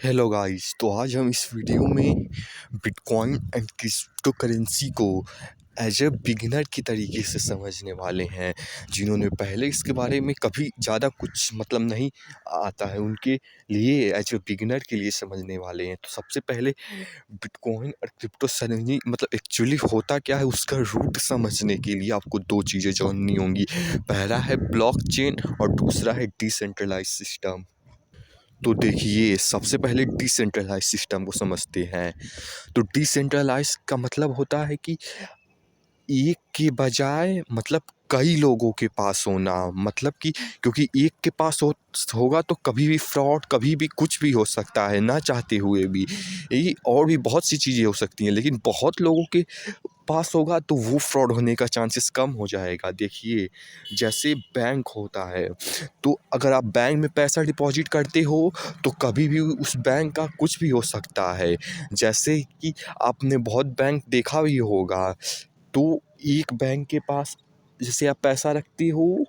Hello guys, तो आज हम इस वीडियो में बिटकॉइन एंड क्रिप्टो करेंसी को एज ए बिगिनर की तरीके से समझने वाले हैं। जिन्होंने पहले इसके बारे में कभी ज़्यादा कुछ मतलब नहीं आता है, उनके लिए एज ए बिगिनर के लिए समझने वाले हैं। तो सबसे पहले बिटकॉइन और क्रिप्टो करेंसी मतलब एक्चुअली होता क्या है, उसका रूट समझने के लिए आपको दो चीज़ें जाननी होंगी। पहला है ब्लॉकचेन और दूसरा है डिसेंट्रलाइज सिस्टम। तो देखिए, सबसे पहले डिसेंट्रलाइज सिस्टम को समझते हैं। तो डिसेंट्रलाइज का मतलब होता है कि एक के बजाय मतलब कई लोगों के पास होना, मतलब कि क्योंकि एक के पास होगा तो कभी भी फ्रॉड, कभी भी कुछ भी हो सकता है ना चाहते हुए भी। ये और भी बहुत सी चीज़ें हो सकती हैं, लेकिन बहुत लोगों के पास होगा तो वो फ्रॉड होने का चांसेस कम हो जाएगा। देखिए, जैसे बैंक होता है, तो अगर आप बैंक में पैसा डिपॉजिट करते हो तो कभी भी उस बैंक का कुछ भी हो सकता है। जैसे कि आपने बहुत बैंक देखा भी होगा, तो एक बैंक के पास जैसे आप पैसा रखते हो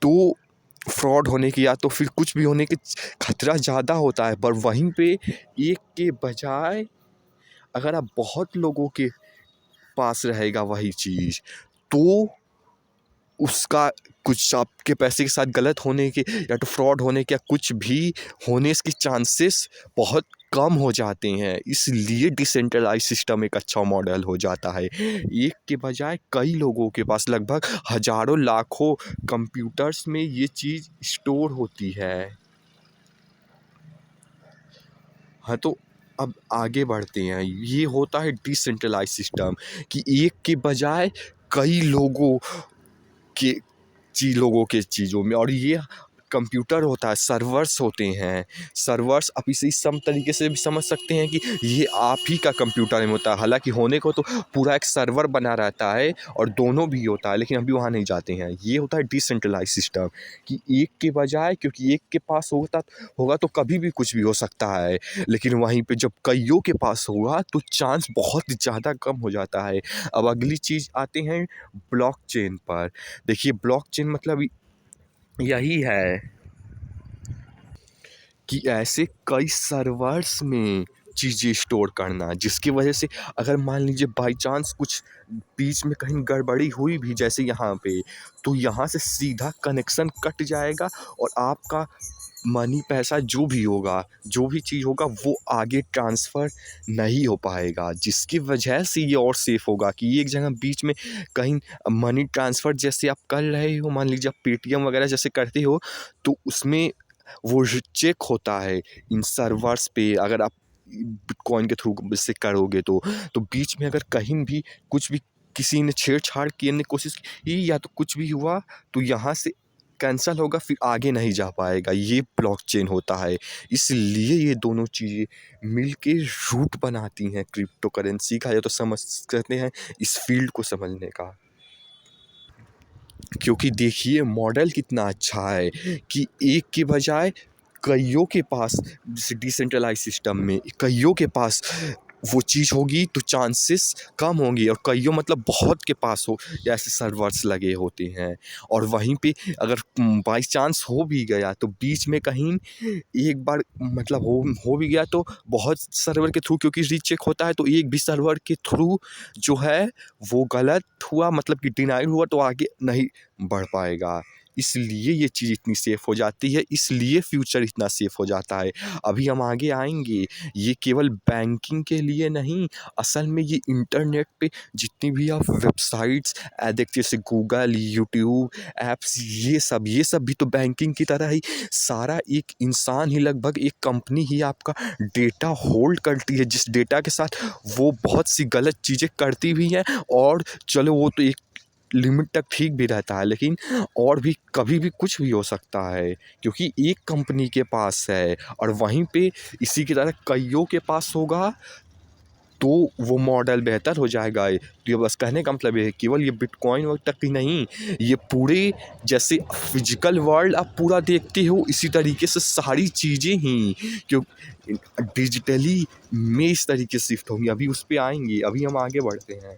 तो फ्रॉड होने की या तो फिर कुछ भी होने की खतरा ज़्यादा होता है। पर वहीं पे एक के बजाय अगर आप बहुत लोगों के पास रहेगा वही चीज़, तो उसका कुछ आपके पैसे के साथ गलत होने के या तो फ्रॉड होने के या कुछ भी होने के चांसेस बहुत कम हो जाते हैं। इसलिए डिसेंट्रलाइज सिस्टम एक अच्छा मॉडल हो जाता है। एक के बजाय कई लोगों के पास लगभग हज़ारों लाखों कंप्यूटर्स में ये चीज़ स्टोर होती है। हाँ, तो अब आगे बढ़ते हैं। ये होता है डिसेंट्रलाइज सिस्टम कि एक के बजाय कई के लोगों के चीज़ों में, और ये कंप्यूटर होता है, सर्वर्स होते हैं। सर्वर्स आप इसे इस सम तरीके से भी समझ सकते हैं कि ये आप ही का कंप्यूटर में होता है। हालांकि होने को तो पूरा एक सर्वर बना रहता है और दोनों भी होता है, लेकिन अभी वहाँ नहीं जाते हैं। ये होता है डिसेंट्रलाइज सिस्टम कि एक के बजाय, क्योंकि एक के पास होगा तो कभी भी कुछ भी हो सकता है, लेकिन वहीं पे जब कईयों के पास होगा तो चांस बहुत ज़्यादा कम हो जाता है। अब अगली चीज़ आते हैं ब्लॉकचेन पर। देखिए, ब्लॉकचेन मतलब यही है कि ऐसे कई सर्वर्स में चीज़ें स्टोर करना, जिसकी वजह से अगर मान लीजिए बाई चांस कुछ बीच में कहीं गड़बड़ी हुई भी जैसे यहाँ पे, तो यहाँ से सीधा कनेक्शन कट जाएगा और आपका मनी, पैसा जो भी होगा, जो भी चीज़ होगा, वो आगे ट्रांसफ़र नहीं हो पाएगा। जिसकी वजह से ये और सेफ़ होगा कि एक जगह बीच में कहीं मनी ट्रांसफ़र जैसे आप कर रहे हो, मान लीजिए आप पेटीएम वगैरह जैसे करते हो, तो उसमें वो चेक होता है इन सर्वर्स पे। अगर आप बिटकॉइन के थ्रू से करोगे तो बीच में अगर कहीं भी कुछ भी किसी ने छेड़छाड़ करने की कोशिश की या तो कुछ भी हुआ, तो यहाँ से कैंसल होगा, फिर आगे नहीं जा पाएगा। ये ब्लॉकचेन होता है। इसलिए ये दोनों चीज़ें मिलके रूट बनाती हैं क्रिप्टो करेंसी का, या तो समझ सकते हैं इस फील्ड को समझने का। क्योंकि देखिए, मॉडल कितना अच्छा है कि एक के बजाय कइयों के पास, जैसे डिसेंट्रलाइज सिस्टम में कइयों के पास वो चीज़ होगी तो चांसेस कम होंगे, और कइयों मतलब बहुत के पास हो, ऐसे सर्वर्स लगे होते हैं। और वहीं पे अगर बाई चांस हो भी गया तो बीच में कहीं एक बार मतलब हो भी गया तो बहुत सर्वर के थ्रू, क्योंकि रीचेक होता है, तो एक भी सर्वर के थ्रू जो है वो गलत हुआ, मतलब कि डिनाइड हुआ, तो आगे नहीं बढ़ पाएगा। इसलिए ये चीज़ इतनी सेफ़ हो जाती है, इसलिए फ्यूचर इतना सेफ़ हो जाता है। अभी हम आगे आएँगे, ये केवल बैंकिंग के लिए नहीं, असल में ये इंटरनेट पे जितनी भी आप वेबसाइट्स देखते जैसे गूगल, यूट्यूब, ऐप्स, ये सब भी तो बैंकिंग की तरह ही सारा एक इंसान ही, लगभग एक कंपनी ही आपका डेटा होल्ड करती है, जिस डेटा के साथ वो बहुत सी गलत चीज़ें करती भी हैं। और चलो, वो तो एक लिमिट तक ठीक भी रहता है, लेकिन और भी कभी भी कुछ भी हो सकता है, क्योंकि एक कंपनी के पास है और वहीं पे इसी की तरह कईयों के पास होगा, तो वो मॉडल बेहतर हो जाएगा। तो ये बस कहने का मतलब ये है, केवल ये बिटकॉइन वक्त तक ही नहीं, ये पूरे जैसे फिजिकल वर्ल्ड आप पूरा देखते हो, इसी तरीके से सारी चीज़ें ही क्यों डिजिटली में इस तरीके से शिफ्ट होंगी। अभी उस पे आएंगे, अभी हम आगे बढ़ते हैं।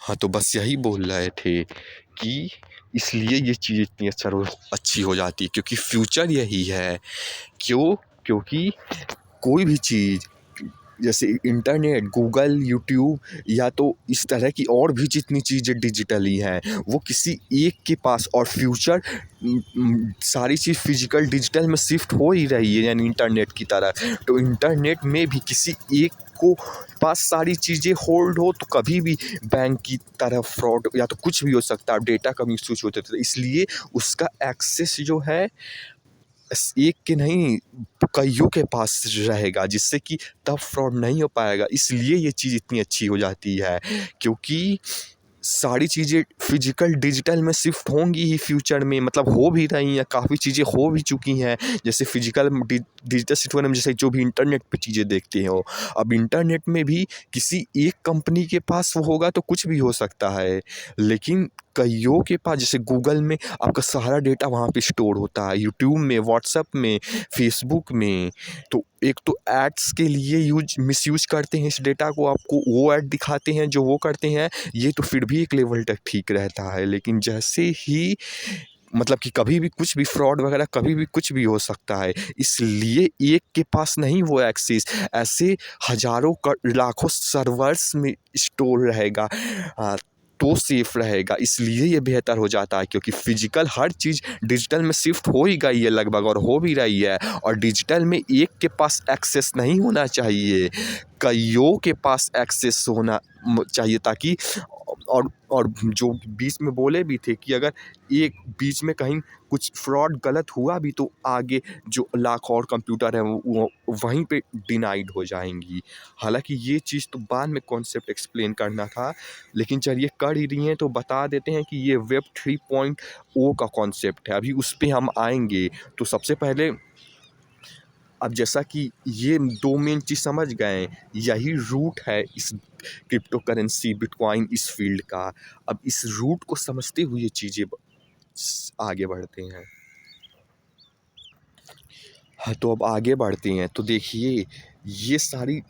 हाँ, तो बस यही बोल रहे थे कि इसलिए ये चीज़ इतनी अच्छी हो जाती है, क्योंकि फ्यूचर यही है। क्यों? क्योंकि कोई भी चीज़ जैसे इंटरनेट, गूगल, यूट्यूब या तो इस तरह की और भी जितनी चीज़ें डिजिटली हैं, वो किसी एक के पास, और फ्यूचर सारी चीज़ फिजिकल डिजिटल में शिफ्ट हो ही रही है, यानी इंटरनेट की तरह। तो इंटरनेट में भी किसी एक को पास सारी चीज़ें होल्ड हो तो कभी भी बैंक की तरह फ्रॉड या तो कुछ भी हो सकता है, डेटा का मिसयूज होते थे, इसलिए उसका एक्सेस जो है एक के नहीं कईयों के पास रहेगा, जिससे कि तब फ्रॉड नहीं हो पाएगा। इसलिए ये चीज़ इतनी अच्छी हो जाती है, क्योंकि सारी चीज़ें फिजिकल डिजिटल में शिफ्ट होंगी ही फ्यूचर में, मतलब हो भी रही हैं, काफ़ी चीज़ें हो भी चुकी हैं। जैसे फिजिकल डिजिटल शिफ्ट होने में, जैसे जो भी इंटरनेट पे चीज़ें देखते हो, अब इंटरनेट में भी किसी एक कंपनी के पास वो होगा तो कुछ भी हो सकता है, लेकिन कईयों के पास, जैसे गूगल में आपका सारा डेटा वहाँ पे स्टोर होता है, यूट्यूब में, व्हाट्सएप में, फेसबुक में। तो एक तो एड्स के लिए मिसयूज करते हैं इस डेटा को, आपको वो ऐड दिखाते हैं जो वो करते हैं, ये तो फिर भी एक लेवल तक ठीक रहता है। लेकिन जैसे ही मतलब कि कभी भी कुछ भी फ्रॉड वगैरह कभी भी कुछ भी हो सकता है, इसलिए एक के पास नहीं वो एक्सेस, ऐसे हज़ारों लाखों सर्वर्स में स्टोर रहेगा, तो सेफ रहेगा। इसलिए ये बेहतर हो जाता है, क्योंकि फिजिकल हर चीज़ डिजिटल में शिफ्ट हो ही गई है लगभग, और हो भी रही है, और डिजिटल में एक के पास एक्सेस नहीं होना चाहिए, कईयों के पास एक्सेस होना चाहिए, ताकि और जो बीच में बोले भी थे कि अगर एक बीच में कहीं कुछ फ्रॉड गलत हुआ भी तो आगे जो लाख और कंप्यूटर हैं वो वहीं पे डिनाइड हो जाएंगी। हालांकि ये चीज़ तो बाद में कॉन्सेप्ट एक्सप्लेन करना था, लेकिन चलिए कर ही रही हैं तो बता देते हैं कि ये वेब 3.0 का कॉन्सेप्ट है, अभी उस पर हम आएंगे। तो सबसे पहले, अब जैसा कि ये दो मेन चीज़ समझ गए, यही रूट है इस क्रिप्टो करेंसी बिटकॉइन इस फील्ड का। अब इस रूट को समझते हुए ये चीज़ें आगे बढ़ते हैं। हाँ, तो अब आगे बढ़ते हैं तो देखिए, ये सारी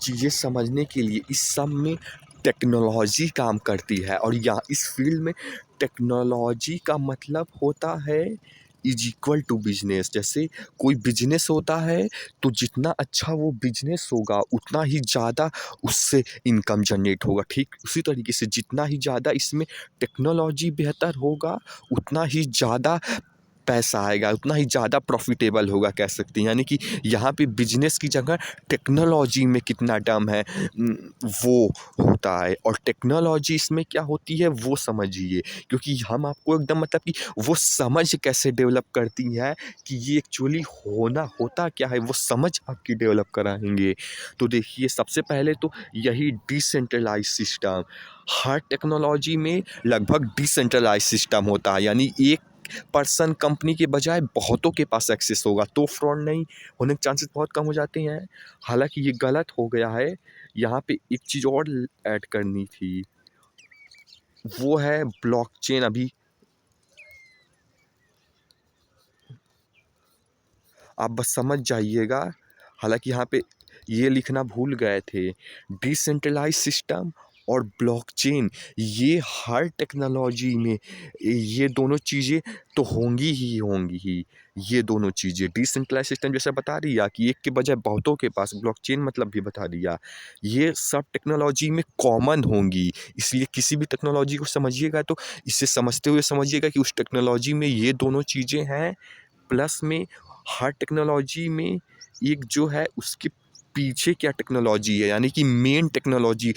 चीज़ें समझने के लिए इस सब में टेक्नोलॉजी काम करती है, और यहाँ इस फील्ड में टेक्नोलॉजी का मतलब होता है इज इक्वल टू बिजनेस। जैसे कोई बिजनेस होता है तो जितना अच्छा वो बिजनेस होगा उतना ही ज़्यादा उससे इनकम जनरेट होगा, ठीक उसी तरीके से जितना ही ज़्यादा इसमें टेक्नोलॉजी बेहतर होगा उतना ही ज़्यादा पैसा आएगा, उतना ही ज़्यादा प्रॉफिटेबल होगा, कह सकते हैं। यानी कि यहाँ पे बिजनेस की जगह टेक्नोलॉजी में कितना दम है वो होता है, और टेक्नोलॉजी इसमें क्या होती है वो समझिए, क्योंकि हम आपको एकदम मतलब कि वो समझ कैसे डेवलप करती है कि ये एक्चुअली होना होता क्या है, वो समझ आपकी डेवलप कराएंगे। तो देखिए, सबसे पहले तो यही डिसेंट्रलाइज सिस्टम, हर टेक्नोलॉजी में लगभग डिसेंट्रलाइज सिस्टम होता है, यानी एक पर्सन कंपनी के बजाय बहुतों के पास एक्सेस होगा, तो फ्रॉड नहीं होने के चांसेस बहुत कम हो जाते हैं। हालांकि ये गलत हो गया है, यहाँ पे एक चीज़ और ऐड करनी थी, वो है ब्लॉकचेन। अभी आप बस समझ जाइएगा, हालांकि यहाँ पे ये लिखना भूल गए थे, डिसेंट्रलाइज सिस्टम और ब्लॉकचेन, ये हर टेक्नोलॉजी में ये दोनों चीज़ें तो होंगी ही। ये दोनों चीज़ें डिसेंट्रलाइज सिस्टम जैसा बता दिया कि एक के बजाय बहुतों के पास, ब्लॉकचेन मतलब भी बता दिया, ये सब टेक्नोलॉजी में कॉमन होंगी। इसलिए किसी भी टेक्नोलॉजी को समझिएगा तो इसे समझते हुए समझिएगा कि उस टेक्नोलॉजी में ये दोनों चीज़ें हैं, प्लस में हर टेक्नोलॉजी में एक जो है उसके पीछे क्या टेक्नोलॉजी है, यानी कि मेन टेक्नोलॉजी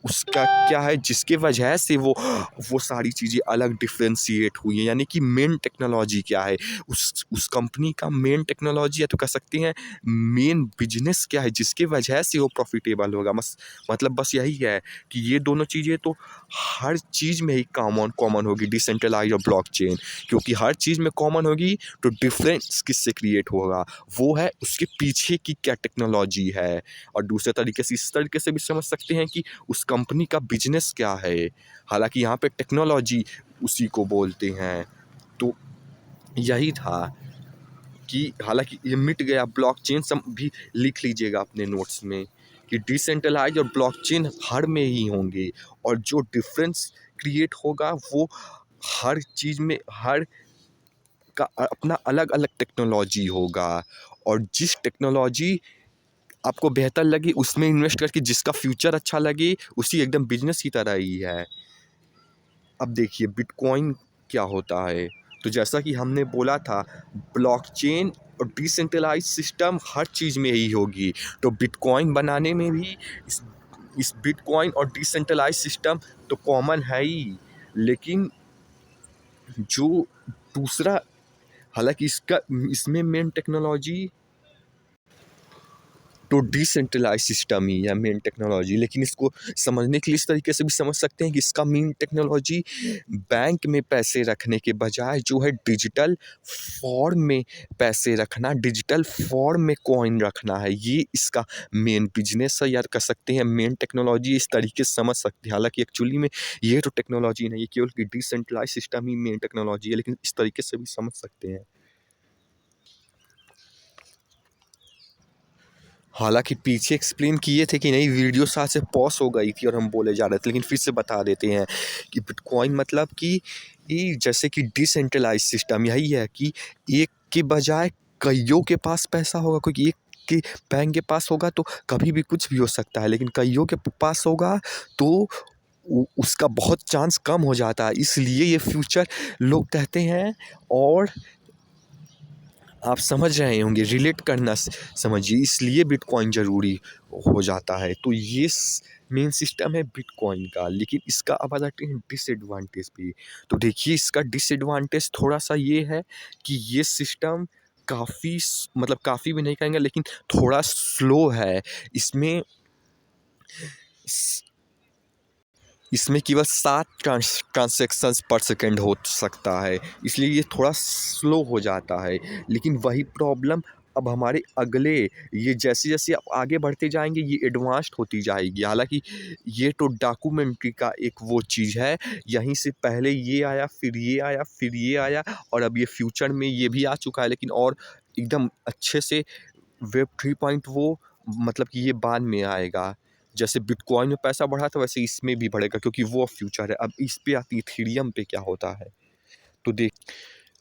उसका क्या है जिसके वजह से वो सारी चीज़ें अलग डिफ्रेंशिएट हुई हैं, यानी कि मेन टेक्नोलॉजी क्या है, उस कंपनी का मेन टेक्नोलॉजी है, तो कह सकते हैं मेन बिजनेस क्या है जिसके वजह से वो प्रॉफिटेबल होगा। मतलब बस यही है कि ये दोनों चीज़ें तो हर चीज़ में ही कॉमन कॉमन होगी, डिसेंट्रलाइज और ब्लॉकचेन, क्योंकि हर चीज़ में कॉमन होगी तो डिफरेंस किससे क्रिएट होगा, वो है उसके पीछे की क्या टेक्नोलॉजी है। और दूसरे तरीके से इस तरीके से भी समझ सकते हैं कि उस कंपनी का बिजनेस क्या है, हालांकि यहाँ पे टेक्नोलॉजी उसी को बोलते हैं। तो यही था कि हालांकि ये मिट गया, ब्लॉकचेन सब भी लिख लीजिएगा अपने नोट्स में कि डिसेंट्रलाइज और ब्लॉकचेन हर में ही होंगे, और जो डिफरेंस क्रिएट होगा वो हर चीज़ में हर का अपना अलग-अलग टेक्नोलॉजी होगा और जिस टेक्नोलॉजी आपको बेहतर लगे उसमें इन्वेस्ट करके जिसका फ्यूचर अच्छा लगे उसी एकदम बिजनेस की तरह ही है। अब देखिए बिटकॉइन क्या होता है, तो जैसा कि हमने बोला था ब्लॉकचेन और डिसेंट्रलाइज सिस्टम हर चीज़ में यही होगी, तो बिटकॉइन बनाने में भी इस बिटकॉइन और डिसेंट्रलाइज सिस्टम तो कॉमन है ही, लेकिन जो दूसरा हालांकि इसका इसमें मेन टेक्नोलॉजी तो डिसेंट्रलाइज सिस्टम ही है मेन टेक्नोलॉजी, लेकिन इसको समझने के लिए इस तरीके से भी समझ सकते हैं कि इसका मेन टेक्नोलॉजी बैंक में पैसे रखने के बजाय जो है डिजिटल फॉर्म में पैसे रखना, डिजिटल फॉर्म में कॉइन रखना है, ये इसका मेन बिजनेस है, या कह सकते हैं मेन टेक्नोलॉजी इस तरीके से समझ सकते हैं। हालांकि एक्चुअली में ये तो टेक्नोलॉजी नहीं है, केवल डिसेंट्रलाइज सिस्टम ही मेन टेक्नोलॉजी है, लेकिन इस तरीके से भी समझ सकते हैं। हालाँकि पीछे एक्सप्लेन किए थे कि नहीं, वीडियो साथ से पॉज़ हो गई थी और हम बोले जा रहे थे, लेकिन फिर से बता देते हैं कि बिटकॉइन मतलब कि जैसे कि डिसेंट्रलाइज़ सिस्टम यही है कि एक के बजाय कइयों के पास पैसा होगा, क्योंकि एक के बैंक के पास होगा तो कभी भी कुछ भी हो सकता है, लेकिन कइयों के पास होगा तो उसका बहुत चांस कम हो जाता है, इसलिए ये फ्यूचर लोग कहते हैं। और आप समझ रहे होंगे, रिलेट करना समझिए, इसलिए बिटकॉइन ज़रूरी हो जाता है। तो ये मेन सिस्टम है बिटकॉइन का, लेकिन इसका अब आ जाते हैं डिसएडवांटेज पे। तो देखिए इसका डिसएडवांटेज थोड़ा सा ये है कि ये सिस्टम काफ़ी मतलब काफ़ी भी नहीं कहेंगे, लेकिन थोड़ा स्लो है। इसमें इसमें केवल 7 ट्रांज़ैक्शंस पर सेकंड हो सकता है, इसलिए ये थोड़ा स्लो हो जाता है। लेकिन वही प्रॉब्लम अब हमारे अगले ये जैसे-जैसे आप आगे बढ़ते जाएँगे ये एडवांस्ड होती जाएगी। हालाँकि ये तो डॉक्यूमेंट्री का एक वो चीज़ है, यहीं से पहले ये आया, फिर ये आया, फिर ये आया और अब ये फ्यूचर में ये भी आ चुका है, लेकिन और एकदम अच्छे से वेब 3.0 मतलब कि ये बाद में आएगा। जैसे बिटकॉइन में पैसा बढ़ा था वैसे इसमें भी बढ़ेगा, क्योंकि वो फ्यूचर है। अब इस पे आती है इथेरियम पे क्या होता है। तो देख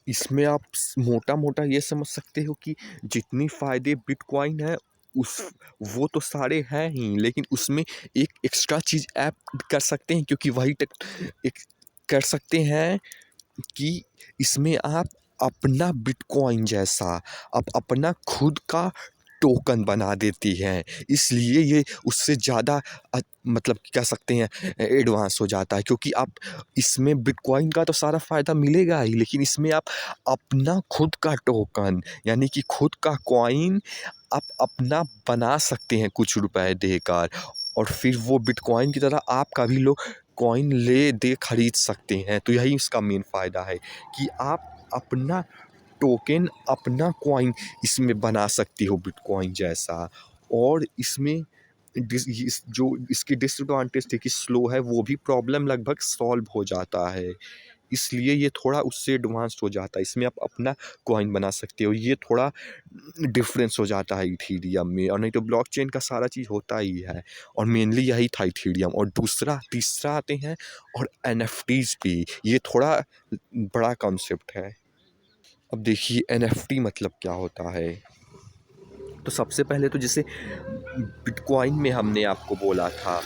इसमें आप मोटा-मोटा ये समझ सकते हो कि जितनी फ़ायदे बिटकॉइन है उस वो तो सारे हैं ही, लेकिन उसमें एक एक्स्ट्रा चीज़ ऐड कर सकते हैं, क्योंकि वही एक कर सकते हैं कि इसमें आप अपना बिटकॉइन जैसा आप अपना खुद का टोकन बना देती हैं, इसलिए ये उससे ज़्यादा मतलब कह सकते हैं एडवांस हो जाता है, क्योंकि आप इसमें बिटकॉइन का तो सारा फ़ायदा मिलेगा ही, लेकिन इसमें आप अपना खुद का टोकन यानी कि खुद का कॉइन आप अपना बना सकते हैं कुछ रुपए देकर, और फिर वो बिटकॉइन की तरह आपका भी लोग कॉइन ले दे खरीद सकते हैं। तो यही इसका मेन फ़ायदा है कि आप अपना टोकन अपना कॉइन इसमें बना सकती हो बिटकॉइन जैसा। और इसमें जो इसकी डिसएडवांटेज थी कि स्लो है, वो भी प्रॉब्लम लगभग सॉल्व हो जाता है, इसलिए ये थोड़ा उससे एडवांस्ड हो जाता है। इसमें आप अपना कॉइन बना सकते हो, ये थोड़ा डिफरेंस हो जाता है इथेरियम में, और नहीं तो ब्लॉकचेन का सारा चीज़ होता ही है, और मेनली यही था इथेरियम। और दूसरा तीसरा आते हैं और एनएफटीज भी, ये थोड़ा बड़ा कॉन्सेप्ट है। अब देखिए एनएफटी मतलब क्या होता है। तो सबसे पहले तो जैसे बिटकॉइन में हमने आपको बोला था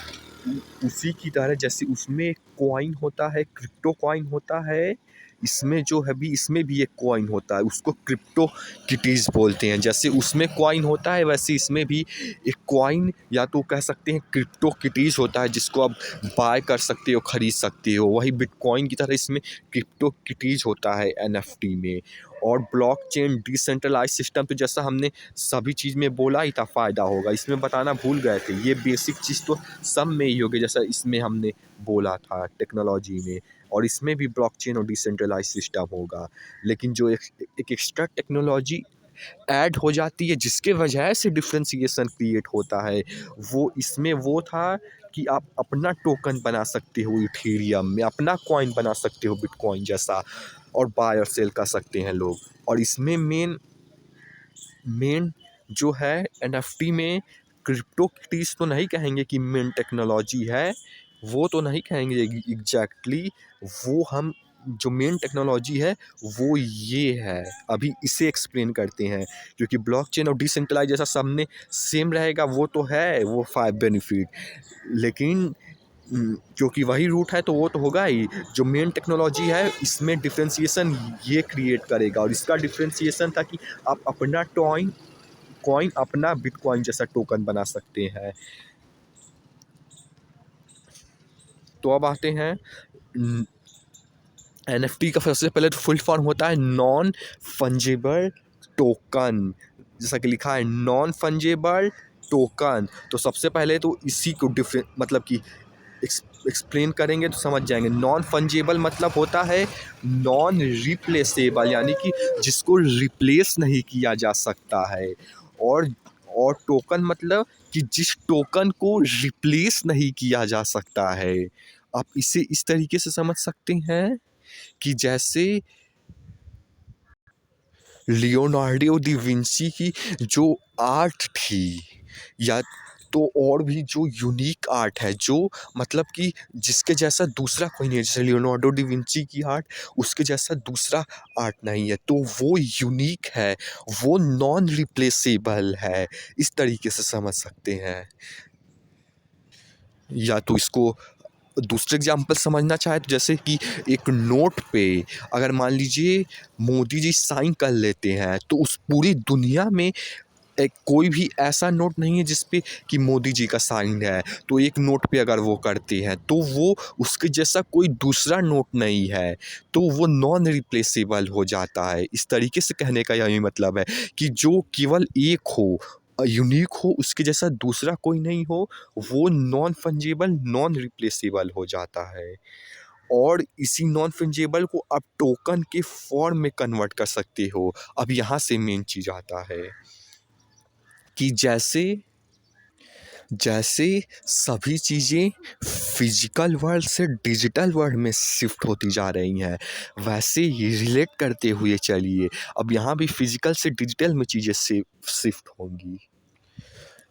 उसी की तरह, जैसे उसमें कॉइन होता है, क्रिप्टो कॉइन होता है, इसमें जो है भी इसमें भी एक कॉइन होता है, उसको क्रिप्टो किटीज़ बोलते हैं। जैसे उसमें कॉइन होता है वैसे इसमें भी एक कॉइन या तो कह सकते हैं क्रिप्टो किटीज़ होता है, जिसको आप बाय कर सकते हो, ख़रीद सकते हो। वही बिटकॉइन की तरह इसमें क्रिप्टो किटीज़ होता है एनएफटी में। और ब्लॉकचेन डिसेंट्रलाइज सिस्टम तो जैसा हमने सभी चीज़ में बोला ही था फ़ायदा होगा, इसमें बताना भूल गए थे। ये बेसिक चीज़ तो सब में ही होगी, जैसा इसमें हमने बोला था टेक्नोलॉजी में, और इसमें भी ब्लॉकचेन और डिसेंट्रलाइज सिस्टम होगा। लेकिन जो एक एक्स्ट्रा टेक्नोलॉजी ऐड हो जाती है जिसके वजह से डिफरेंशिएशन क्रिएट होता है, वो इसमें वो था कि आप अपना टोकन बना सकते हो इथेरियम में, अपना कॉइन बना सकते हो बिटकॉइन जैसा, और बाय और सेल कर सकते हैं लोग। और इसमें मेन मेन जो है एनएफटी में क्रिप्टोकिटीज़ तो नहीं कहेंगे कि मेन टेक्नोलॉजी है, वो तो नहीं कहेंगे एग्जैक्टली। वो हम जो मेन टेक्नोलॉजी है वो ये है। अभी इसे एक्सप्लेन करते हैं, क्योंकि ब्लॉकचेन और डिसेंट्रलाइज जैसा सब में सेम रहेगा वो तो है, वो 5 बेनिफिट, लेकिन क्योंकि वही रूट है तो वो तो होगा ही। जो मेन टेक्नोलॉजी है इसमें डिफरेंशिएशन ये क्रिएट करेगा, और इसका डिफरेंशिएशन था कि आप अपना कॉइन अपना बिटकॉइन जैसा टोकन बना सकते हैं। तो अब आते हैं एनएफटी का। सबसे पहले तो फुल फॉर्म होता है नॉन फंजिबल टोकन, जैसा कि लिखा है नॉन फंजिबल टोकन। तो सबसे पहले तो इसी को डिफरेंट मतलब कि एक्सप्लेन करेंगे तो समझ जाएंगे। नॉन फंजेबल मतलब होता है नॉन रिप्लेसेबल, यानी कि जिसको रिप्लेस नहीं किया जा सकता है। और और टोकन मतलब कि जिस टोकन को रिप्लेस नहीं किया जा सकता है। आप इसे इस तरीके से समझ सकते हैं कि जैसे लियोनार्डो दा विंची की जो आर्ट थी, या तो और भी जो यूनिक आर्ट है, जो मतलब कि जिसके जैसा दूसरा कोई नहीं है, जैसे लियोनार्डो दा विंची की आर्ट, उसके जैसा दूसरा आर्ट नहीं है, तो वो यूनिक है, वो नॉन रिप्लेसेबल है। इस तरीके से समझ सकते हैं। या तो इसको दूसरे एग्जाम्पल समझना चाहे तो जैसे कि एक नोट पे अगर मान लीजिए मोदी जी साइन कर लेते हैं, तो उस पूरी दुनिया में एक कोई भी ऐसा नोट नहीं है जिस पे कि मोदी जी का साइन है। तो एक नोट पे अगर वो करते हैं तो वो उसके जैसा कोई दूसरा नोट नहीं है, तो वो नॉन रिप्लेसेबल हो जाता है। इस तरीके से कहने का यही मतलब है कि जो केवल एक हो, यूनिक हो, उसके जैसा दूसरा कोई नहीं हो, वो नॉन फंजेबल नॉन रिप्लेसेबल हो जाता है। और इसी नॉन फंजेबल को आप टोकन के फॉर्म में कन्वर्ट कर सकते हो। अब यहाँ से मेन चीज़ आता है कि जैसे जैसे सभी चीज़ें फिजिकल वर्ल्ड से डिजिटल वर्ल्ड में शिफ्ट होती जा रही हैं, वैसे ही रिलेट करते हुए चलिए अब यहाँ भी फिजिकल से डिजिटल में चीज़ें शिफ्ट होंगी।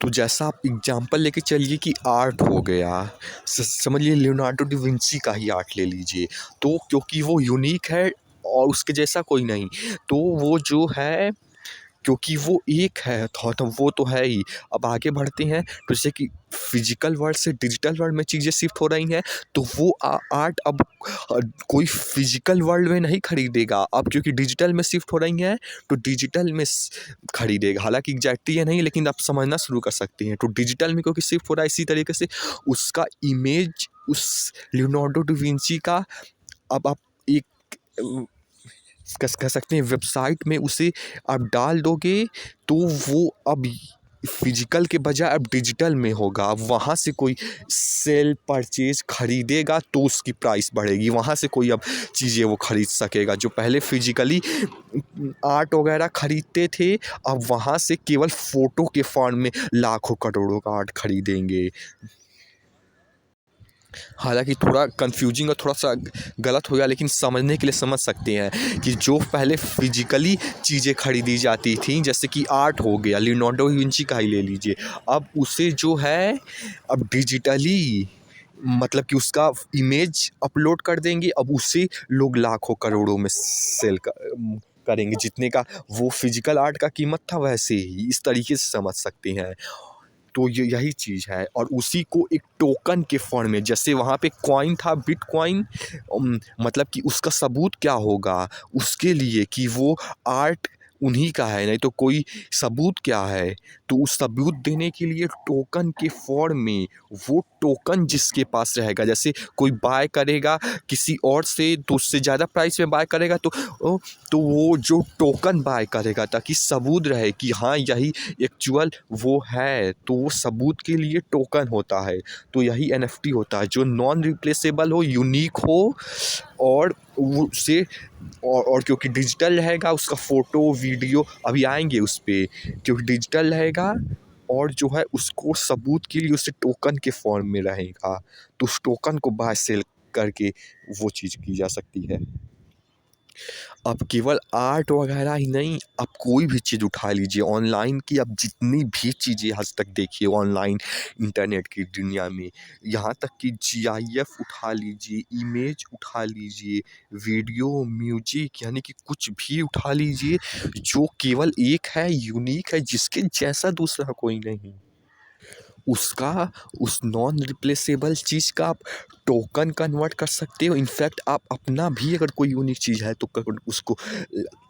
तो जैसा आप एग्जांपल लेके चलिए कि आर्ट हो गया, समझिए लियोनार्डो दा विंची का ही आर्ट ले लीजिए, तो क्योंकि वो यूनिक है और उसके जैसा कोई नहीं, तो वो जो है क्योंकि वो एक है तो वो तो है ही। अब आगे बढ़ते हैं तो जैसे कि फिजिकल वर्ल्ड से डिजिटल वर्ल्ड में चीज़ें शिफ्ट हो रही हैं, तो वो आर्ट अब कोई फिजिकल वर्ल्ड में नहीं खरीदेगा। अब क्योंकि डिजिटल में शिफ्ट हो रही हैं तो डिजिटल में खरीदेगा। हालांकि एग्जैक्टली ये नहीं, लेकिन आप समझना शुरू कर सकते हैं। तो डिजिटल में क्योंकि शिफ्ट हो रहा है, इसी तरीके से उसका इमेज उस लियोनार्डो डा विंची का अब आप एक कह सकते हैं वेबसाइट में उसे आप डाल दोगे, तो वो अब फिजिकल के बजाय अब डिजिटल में होगा। अब वहाँ से कोई सेल परचेज खरीदेगा तो उसकी प्राइस बढ़ेगी, वहाँ से कोई अब चीज़ें वो खरीद सकेगा। जो पहले फिजिकली आर्ट वगैरह खरीदते थे, अब वहाँ से केवल फ़ोटो के फॉर्म में लाखों करोड़ों का आर्ट खरीदेंगे। हालाँकि थोड़ा कन्फ्यूजिंग और थोड़ा-सा गलत हो गया, लेकिन समझने के लिए समझ सकते हैं कि जो पहले फ़िज़िकली चीज़ें खरीदी जाती थीं, जैसे कि आर्ट हो गया, लियोनार्डो दा विंची का ही ले लीजिए, अब उसे जो है अब डिजिटली मतलब कि उसका इमेज अपलोड कर देंगे, अब उसे लोग लाखों करोड़ों में सेल करेंगे, जितने का वो फ़िज़िकल आर्ट का कीमत था वैसे ही। इस तरीके से समझ सकते हैं। तो ये यही चीज़ है, और उसी को एक टोकन के फॉर्म में, जैसे वहाँ पे कॉइन था बिटकॉइन, मतलब कि उसका सबूत क्या होगा उसके लिए कि वो आर्ट उन्हीं का है, नहीं तो कोई सबूत क्या है। तो उस सबूत देने के लिए टोकन के फॉर्म में वो टोकन जिसके पास रहेगा, जैसे कोई बाय करेगा किसी और से तो उससे ज़्यादा प्राइस में बाय करेगा, तो वो जो टोकन बाय करेगा ताकि सबूत रहे कि हाँ यही एक्चुअल वो है, तो वो सबूत के लिए टोकन होता है। तो यही एनएफटी होता है जो नॉन रिप्लेसेबल हो, यूनिक हो, और वो उससे और क्योंकि डिजिटल रहेगा उसका फ़ोटो वीडियो अभी आएंगे उस पर, क्योंकि डिजिटल रहेगा और जो है उसको सबूत के लिए उसे टोकन के फॉर्म में रहेगा, तो उस टोकन को बाय सेल करके वो चीज़ की जा सकती है। अब केवल आर्ट वगैरह ही नहीं, आप कोई भी चीज़ उठा लीजिए ऑनलाइन की, आप जितनी भी चीज़ें आज तक देखी हो ऑनलाइन इंटरनेट की दुनिया में, यहाँ तक कि जीआईएफ उठा लीजिए, इमेज उठा लीजिए, वीडियो, म्यूजिक यानी कि कुछ भी उठा लीजिए, जो केवल एक है, यूनिक है, जिसके जैसा दूसरा कोई नहीं। उसका उस नॉन रिप्लेसेबल चीज़ का आप टोकन कन्वर्ट कर सकते हो। इनफैक्ट आप अपना भी अगर कोई यूनिक चीज़ है तो उसको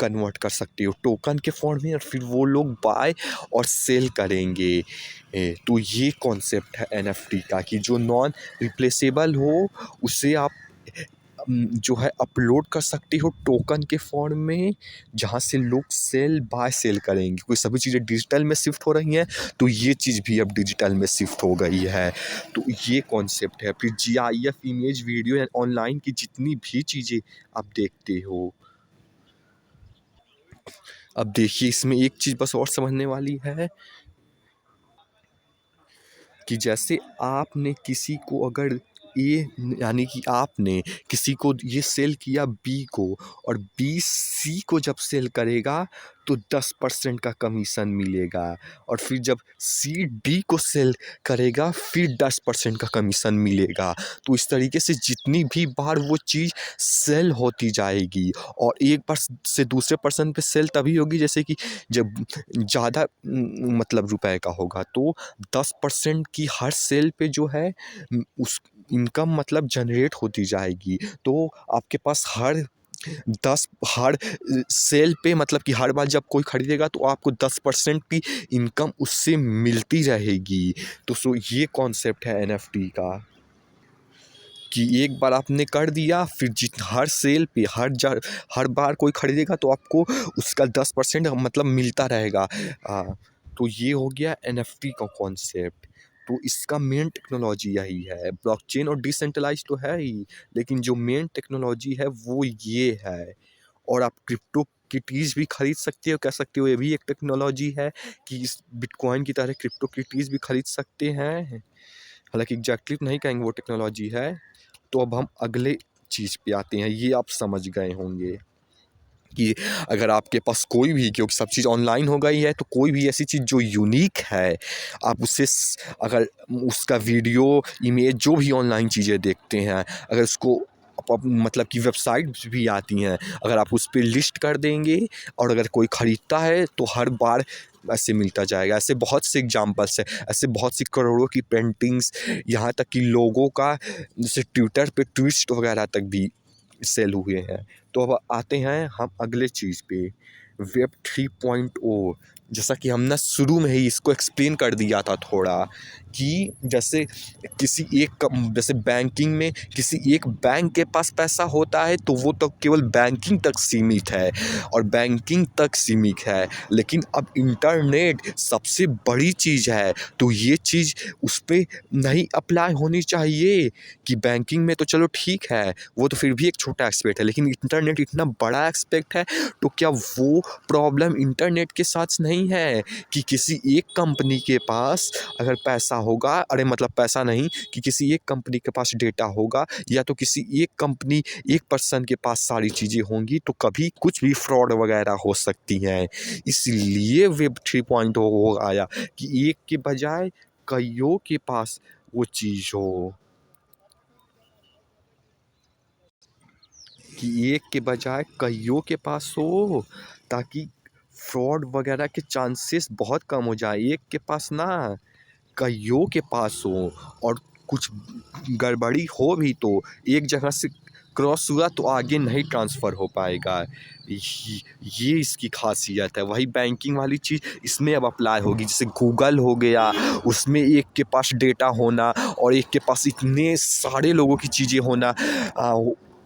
कन्वर्ट कर सकते हो टोकन के फॉर्म में, और फिर वो लोग बाय और सेल करेंगे। तो ये कॉन्सेप्ट है एनएफटी का कि जो नॉन रिप्लेसेबल हो उसे आप जो है अपलोड कर सकते हो टोकन के फॉर्म में, जहाँ से लोग सेल बाय सेल करेंगे। क्योंकि सभी चीज़ें डिजिटल में शिफ्ट हो रही हैं, तो ये चीज़ भी अब डिजिटल में शिफ्ट हो गई है। तो ये कॉन्सेप्ट है। फिर जीआईएफ, इमेज, वीडियो या ऑनलाइन की जितनी भी चीज़ें आप देखते हो, अब देखिए इसमें एक चीज़ बस और समझने वाली है कि जैसे आपने किसी को अगर ए यानी कि आपने किसी को ये सेल किया बी को, और बी सी को जब सेल करेगा तो 10% का कमीशन मिलेगा, और फिर जब सी डी को सेल करेगा फिर 10% का कमीशन मिलेगा। तो इस तरीके से जितनी भी बार वो चीज़ सेल होती जाएगी, और एक बार से दूसरे पर्सन पे सेल तभी होगी जैसे कि जब ज़्यादा मतलब रुपए का होगा, तो 10% की हर सेल पे जो है उस इनकम मतलब जनरेट होती जाएगी। तो आपके पास हर सेल पे मतलब कि हर बार जब कोई खरीदेगा तो आपको 10% की इनकम उससे मिलती रहेगी। तो ये कॉन्सेप्ट है एनएफटी का कि एक बार आपने कर दिया, फिर हर सेल पे हर बार कोई खरीदेगा तो आपको उसका 10% मतलब मिलता रहेगा। तो ये हो गया एनएफटी का कॉन्सेप्ट। तो इसका मेन टेक्नोलॉजी यही है। ब्लॉकचेन और डिसेंट्रलाइज तो है ही, लेकिन जो मेन टेक्नोलॉजी है वो ये है। और आप क्रिप्टोकिटीज़ भी खरीद सकते हो, कह सकते हो ये भी एक टेक्नोलॉजी है कि इस बिटकॉइन की तरह क्रिप्टोकिटीज़ भी खरीद सकते हैं। हालाँकि एग्ज़ैक्टली नहीं कहेंगे वो टेक्नोलॉजी है। तो अब हम अगले चीज़ पे आते हैं। ये आप समझ गए होंगे कि अगर आपके पास कोई भी, क्योंकि सब चीज़ ऑनलाइन हो गई है, तो कोई भी ऐसी चीज़ जो यूनिक है, आप उससे अगर उसका वीडियो, इमेज जो भी ऑनलाइन चीज़ें देखते हैं, अगर उसको मतलब कि वेबसाइट भी आती हैं, अगर आप उस पे लिस्ट कर देंगे और अगर कोई ख़रीदता है तो हर बार ऐसे मिलता जाएगा। ऐसे बहुत से एग्जांपल्स हैं, ऐसे बहुत सी करोड़ों की पेंटिंग्स, यहाँ तक कि लोगों का जैसे ट्विटर पे ट्वीट्स वगैरह तक भी सेल हुए हैं। तो अब आते हैं हम अगले चीज़ पे, वेब 3.0। जैसा कि हमने शुरू में ही इसको एक्सप्लेन कर दिया था थोड़ा, कि जैसे किसी एक जैसे बैंकिंग में किसी एक बैंक के पास पैसा होता है तो वो तो केवल बैंकिंग तक सीमित है और बैंकिंग तक सीमित है, लेकिन अब इंटरनेट सबसे बड़ी चीज़ है, तो ये चीज़ उस पे नहीं अप्लाई होनी चाहिए। कि बैंकिंग में तो चलो ठीक है, वो तो फिर भी एक छोटा एस्पेक्ट है, लेकिन इंटरनेट इतना बड़ा एस्पेक्ट है, तो क्या वो प्रॉब्लम इंटरनेट के साथ नहीं है कि किसी एक कंपनी के पास अगर पैसा होगा, अरे मतलब पैसा नहीं, कि किसी एक कंपनी के पास डेटा होगा, या तो किसी एक कंपनी, एक पर्सन के पास सारी चीज़ें होंगी, तो कभी कुछ भी फ्रॉड वगैरह हो सकती हैं। इसलिए वेब 3.0 आया कि एक के बजाय कईयों के पास वो चीज़ हो, कि एक के बजाय कईयों के पास हो, ताकि फ्रॉड वगैरह के चांसेस बहुत कम हो जाए। एक के पास ना, कईयों के पास हो, और कुछ गड़बड़ी हो भी तो एक जगह से क्रॉस हुआ तो आगे नहीं ट्रांसफ़र हो पाएगा। ये ये इसकी ख़ासियत है। वही बैंकिंग वाली चीज़ इसमें अब अप्लाई होगी। जैसे गूगल हो गया, उसमें एक के पास डेटा होना और एक के पास इतने सारे लोगों की चीज़ें होना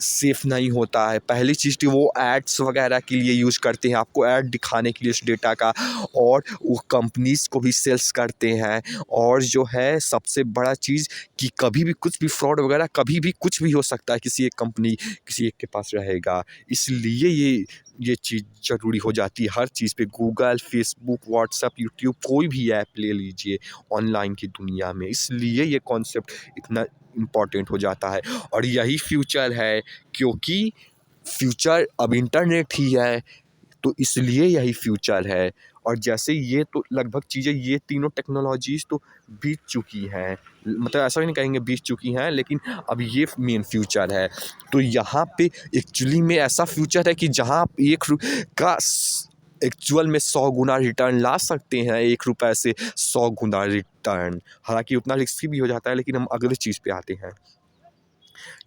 सेफ़ नहीं होता है। पहली चीज़ तो वो एड्स वगैरह के लिए यूज़ करते हैं, आपको ऐड दिखाने के लिए उस डेटा का, और वो कंपनीज़ को भी सेल्स करते हैं। और जो है सबसे बड़ा चीज़ कि कभी भी कुछ भी फ्रॉड वगैरह कभी भी कुछ भी हो सकता है, किसी एक कंपनी किसी एक के पास रहेगा। इसलिए ये चीज़ ज़रूरी हो जाती है हर चीज़ पे। गूगल, फेसबुक, व्हाट्सएप, यूट्यूब, कोई भी ऐप ले लीजिए ऑनलाइन की दुनिया में, इसलिए ये कॉन्सेप्ट इतना इम्पोर्टेंट हो जाता है। और यही फ्यूचर है, क्योंकि फ्यूचर अब इंटरनेट ही है, तो इसलिए यही फ्यूचर है। और जैसे ये तो लगभग चीज़ें, ये तीनों टेक्नोलॉजीज़ तो बीत चुकी हैं, मतलब ऐसा भी नहीं कहेंगे बीत चुकी हैं, लेकिन अब ये मेन फ्यूचर है। तो यहाँ पे एक्चुअली में ऐसा फ्यूचर है कि जहाँ आप का एक्चुअल में 100 गुना रिटर्न ला सकते हैं, ₹1 से 100 गुना रिटर्न। हालाँकि उतना रिस्की भी हो जाता है, लेकिन हम अगली चीज़ पे आते हैं।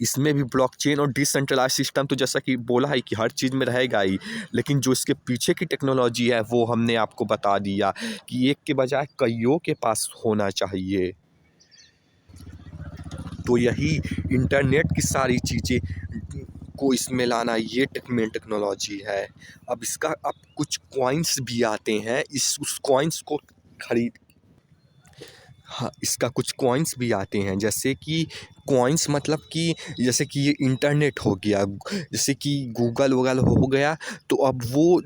इसमें भी ब्लॉकचेन और डिसेंट्रलाइज्ड सिस्टम तो जैसा कि बोला है कि हर चीज़ में रहेगा ही, लेकिन जो इसके पीछे की टेक्नोलॉजी है वो हमने आपको बता दिया कि एक के बजाय कइयों के पास होना चाहिए। तो यही इंटरनेट की सारी चीज़ें को इसमें लाना, ये मेन टेक्नोलॉजी है। अब इसका अब कुछ कॉइन्स भी आते हैं, उस कॉइन्स को खरीद, हाँ, इसका कुछ कॉइन्स भी आते हैं, जैसे कि कॉइन्स मतलब कि जैसे कि ये इंटरनेट हो गया, जैसे कि गूगल वगैरह हो गया, तो अब वो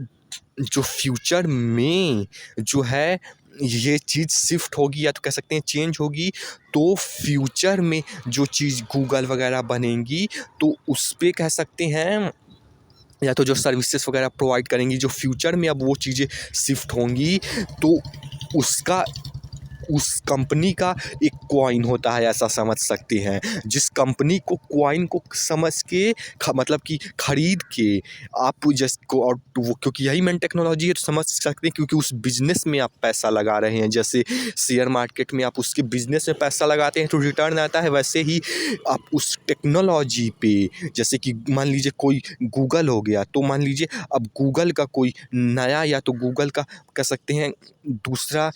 जो फ्यूचर में जो है ये चीज़ शिफ्ट होगी, या तो कह सकते हैं चेंज होगी। तो फ्यूचर में जो चीज़ गूगल वगैरह बनेंगी, तो उस पे कह सकते हैं, या तो जो सर्विसेज वगैरह प्रोवाइड करेंगी, जो फ्यूचर में अब वो चीज़ें शिफ्ट होंगी, तो उसका उस कंपनी का एक कॉइन होता है, ऐसा समझ सकते हैं। जिस कंपनी को कॉइन को समझ के मतलब कि खरीद के आप जिसको, और तो वो क्योंकि यही मेन टेक्नोलॉजी है, तो समझ सकते हैं, क्योंकि उस बिजनेस में आप पैसा लगा रहे हैं। जैसे शेयर मार्केट में आप उसके बिजनेस में पैसा लगाते हैं तो रिटर्न आता है, वैसे ही आप उस टेक्नोलॉजी पे, जैसे कि मान लीजिए कोई गूगल हो गया, तो मान लीजिए अब गूगल का कोई नया, या तो गूगल का कह सकते हैं दूसरा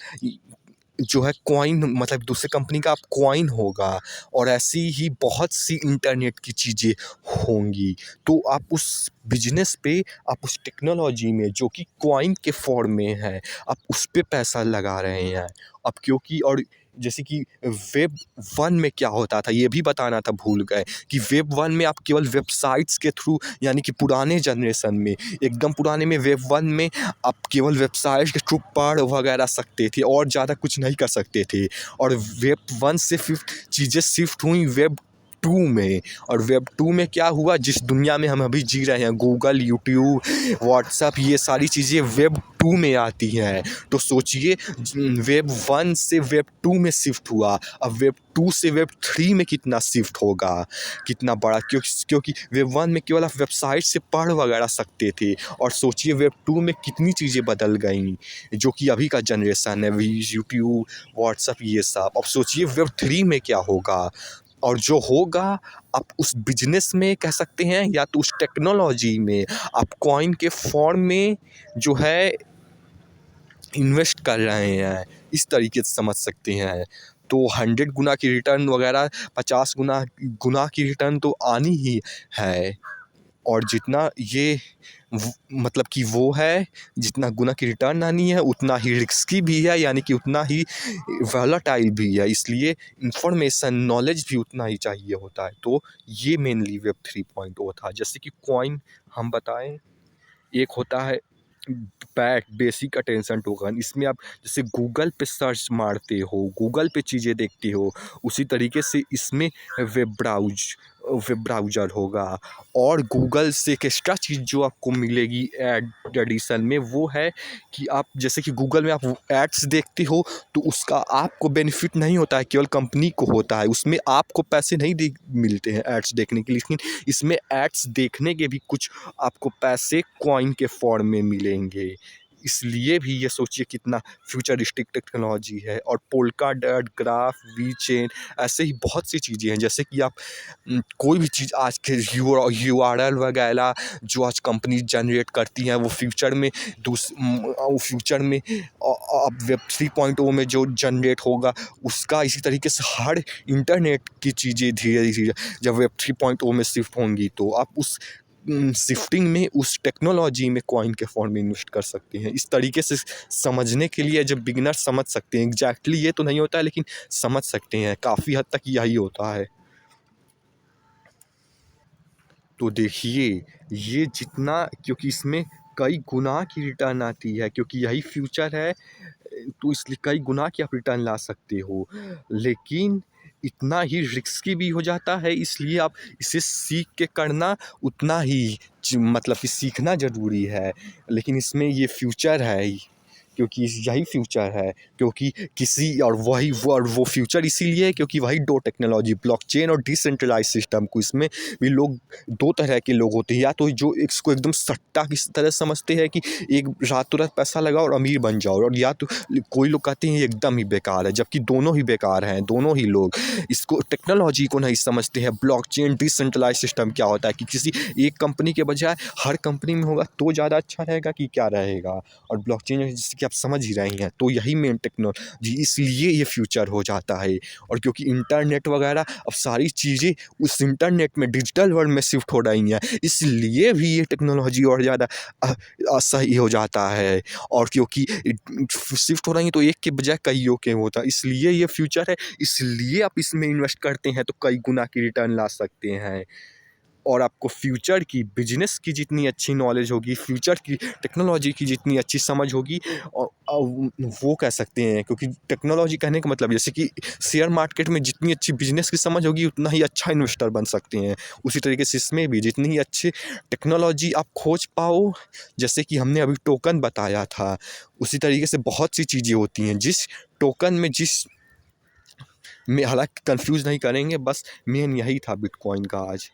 जो है कॉइन, मतलब दूसरे कंपनी का आप कॉइन होगा, और ऐसी ही बहुत सी इंटरनेट की चीज़ें होंगी। तो आप उस बिजनेस पे, आप उस टेक्नोलॉजी में जो कि कॉइन के फॉर्म में है, आप उस पे पैसा लगा रहे हैं। अब क्योंकि, और जैसे कि वेब 1 में क्या होता था ये भी बताना था, भूल गए कि वेब 1 में आप केवल वेबसाइट्स के थ्रू, यानी कि पुराने जनरेशन में, एकदम पुराने में वेब 1 में आप केवल वेबसाइट के थ्रू पढ़ वगैरह सकते थे, और ज़्यादा कुछ नहीं कर सकते थे। और वेब 1 से फिर चीज़ें शिफ्ट हुई वेब 2 में, और वेब 2 में क्या हुआ, जिस दुनिया में हम अभी जी रहे हैं, गूगल, यूट्यूब, व्हाट्सएप, ये सारी चीज़ें वेब 2 में आती हैं। तो सोचिए, वेब 1 से वेब 2 में शिफ्ट हुआ, अब वेब 2 से वेब 3 में कितना शिफ्ट होगा, कितना बड़ा, क्योंकि वेब 1 में केवल आप वेबसाइट से पढ़ वगैरह सकते थे, और सोचिए वेब 2 में कितनी चीज़ें बदल गई, जो कि अभी का जनरेशन है, यूट्यूब, व्हाट्सएप, ये सब। अब सोचिए वेब 3 में क्या होगा, और जो होगा आप उस बिजनेस में कह सकते हैं, या तो उस टेक्नोलॉजी में आप कॉइन के फॉर्म में जो है इन्वेस्ट कर रहे हैं, इस तरीके से समझ सकते हैं। तो 100 गुना की रिटर्न वगैरह, 50 गुना गुना की रिटर्न तो आनी ही है। और जितना ये मतलब कि वो है, जितना गुना की रिटर्न आनी है, उतना ही रिस्की भी है, यानी कि उतना ही वॉलेटाइल भी है, इसलिए इंफॉर्मेशन नॉलेज भी उतना ही चाहिए होता है। तो ये मेनली वेब 3.0 था। जैसे कि कॉइन हम बताएं, एक होता है बैट बेसिक अटेंशन टोकन, इसमें आप जैसे गूगल पे सर्च मारते हो, गूगल पे चीज़ें देखते हो, उसी तरीके से इसमें वेब वेब ब्राउज़र होगा। और गूगल से एक एक्स्ट्रा चीज़ जो आपको मिलेगी एडिशन में, वो है कि आप जैसे कि गूगल में आप एड्स देखते हो, तो उसका आपको बेनिफिट नहीं होता है, केवल कंपनी को होता है। उसमें आपको पैसे नहीं मिलते हैं एड्स देखने के लिए, लेकिन इसमें एड्स देखने के भी कुछ आपको पैसे कॉइन के फॉर्म में मिलेंगे। इसलिए भी ये सोचिए कितना फ्यूचरिस्टिक टेक्नोलॉजी है। और पोल्का डॉट, ग्राफ, वीचेन, ऐसे ही बहुत सी चीज़ें हैं। जैसे कि आप कोई भी चीज़ आज के यूआरएल वगैरह जो आज कंपनी जनरेट करती हैं, वो फ्यूचर में फ्यूचर में अब वेब 3.0 में जो जनरेट होगा, उसका इसी तरीके से हर इंटरनेट की चीज़ें धीरे धीरे जब वेब 3.0 में शिफ्ट होंगी, तो आप उस शिफ्टिंग में, उस टेक्नोलॉजी में कॉइन के फॉर्म में इन्वेस्ट कर सकते हैं। इस तरीके से समझने के लिए जब बिगिनर समझ सकते हैं, एग्जैक्टली ये तो नहीं होता है, लेकिन समझ सकते हैं, काफ़ी हद तक यही होता है। तो देखिए, ये जितना, क्योंकि इसमें कई गुना की रिटर्न आती है, क्योंकि यही फ्यूचर है, तो इसलिए कई गुना की आप रिटर्न ला सकते हो। लेकिन इतना ही रिस्की भी हो जाता है, इसलिए आप इसे सीख के करना उतना ही मतलब कि सीखना ज़रूरी है। लेकिन इसमें ये फ्यूचर है ही, क्योंकि यही फ्यूचर है, क्योंकि किसी और वही वो फ्यूचर इसीलिए है क्योंकि वही 2 टेक्नोलॉजी ब्लॉकचेन और डिसेंट्रलाइज्ड सिस्टम को, इसमें भी लोग 2 तरह के लोग होते हैं, या तो जो इसको एकदम सट्टा की तरह समझते हैं कि एक रातों रात पैसा लगाओ और अमीर बन जाओ, और या तो कोई लोग कहते हैं ये एकदम ही बेकार है, जबकि दोनों ही बेकार हैं। दोनों ही लोग इसको टेक्नोलॉजी को नहीं समझते हैं। ब्लॉकचेन डिसेंट्रलाइज्ड सिस्टम क्या होता है कि किसी एक कंपनी के बजाय हर कंपनी में होगा तो ज़्यादा अच्छा रहेगा कि क्या रहेगा। और ब्लॉकचेन जैसे कि आप समझ ही रहे हैं, तो यही मेन टेक्नोलॉजी, इसलिए ये फ्यूचर हो जाता है। और क्योंकि इंटरनेट वगैरह अब सारी चीज़ें उस इंटरनेट में डिजिटल वर्ल्ड में शिफ्ट हो रही हैं, इसलिए भी ये टेक्नोलॉजी और ज़्यादा सही हो जाता है। और क्योंकि शिफ्ट हो रही हैं तो एक के बजाय कईयों के होता है, इसलिए ये फ्यूचर है, इसलिए आप इसमें इन्वेस्ट करते हैं तो कई गुना की रिटर्न ला सकते हैं। और आपको फ्यूचर की बिजनेस की जितनी अच्छी नॉलेज होगी, फ्यूचर की टेक्नोलॉजी की जितनी अच्छी समझ होगी, वो कह सकते हैं, क्योंकि टेक्नोलॉजी कहने का मतलब जैसे कि शेयर मार्केट में जितनी अच्छी बिजनेस की समझ होगी उतना ही अच्छा इन्वेस्टर बन सकते हैं। उसी तरीके से इसमें भी जितनी ही अच्छी टेक्नोलॉजी आप खोज पाओ, जैसे कि हमने अभी टोकन बताया था, उसी तरीके से बहुत सी चीज़ें होती हैं जिस टोकन में हालांकि कंफ्यूज नहीं करेंगे, बस मेन यही था बिटकॉइन का आज।